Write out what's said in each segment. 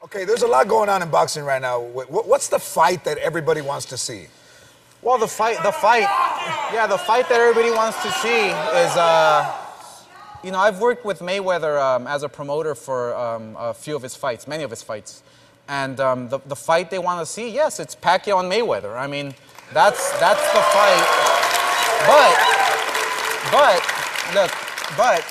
Okay, there's a lot going on in boxing right now. What's the fight that everybody wants to see? Well, the fight that everybody wants to see is, you know, I've worked with Mayweather as a promoter for a few of his fights, many of his fights. And the fight they want to see, yes, it's Pacquiao and Mayweather. I mean, that's the fight. But,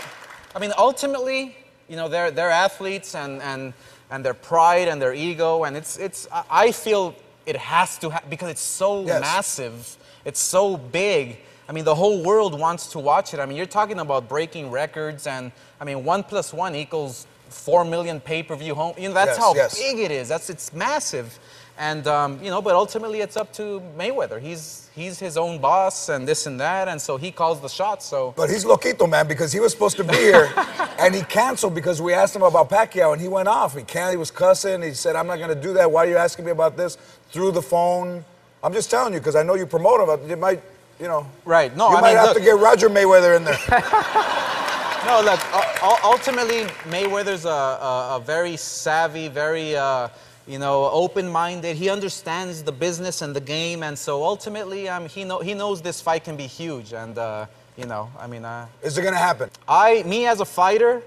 I mean, ultimately, you know, they're athletes and their pride and their ego, and I feel it has to because it's so massive, it's so big. I mean, the whole world wants to watch it. I mean, you're talking about breaking records, and I mean, 1 + 1 equals 4 million pay-per-view home. You know, that's how big it is. It's massive, and you know, but ultimately, it's up to Mayweather. He's his own boss, and this and that, and so he calls the shots. So, but he's loquito, man, because he was supposed to be here, and he canceled because we asked him about Pacquiao, and he went off. He was cussing. He said, "I'm not going to do that. Why are you asking me about this?" Through the phone. I'm just telling you because I know you promote him. But you might, you know, right? No, you might have to get Roger Mayweather in there. No, look. Ultimately, Mayweather's a very savvy, very you know, open-minded. He understands the business and the game, and so ultimately, he knows this fight can be huge. And you know, I mean, is it going to happen? Me as a fighter,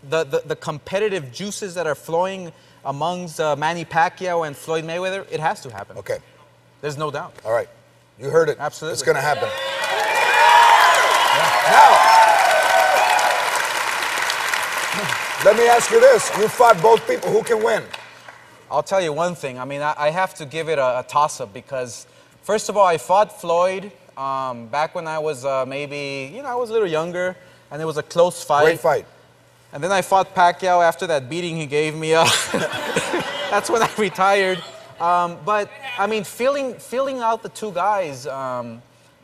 the competitive juices that are flowing amongst Manny Pacquiao and Floyd Mayweather, it has to happen. Okay. There's no doubt. All right. You heard it. Absolutely. It's going to happen. Now, let me ask you this. You fought both people. Who can win? I'll tell you one thing. I mean, I have to give it a toss-up because, first of all, I fought Floyd back when I was maybe, you know, I was a little younger, and it was a close fight. Great fight. And then I fought Pacquiao after that beating he gave me. That's when I retired. But I mean, feeling out the two guys,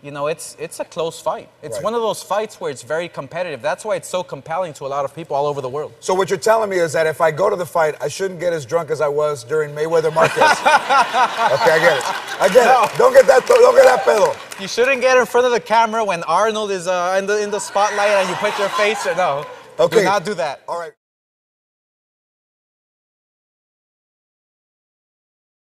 you know, it's a close fight. It's one of those fights where it's very competitive. That's why it's so compelling to a lot of people all over the world. So what you're telling me is that if I go to the fight, I shouldn't get as drunk as I was during Mayweather Marquez. Okay, I get it. I get it. Don't get that pedo. You shouldn't get in front of the camera when Arnold is in the spotlight and you put your face. No. Okay. Do not do that. All right.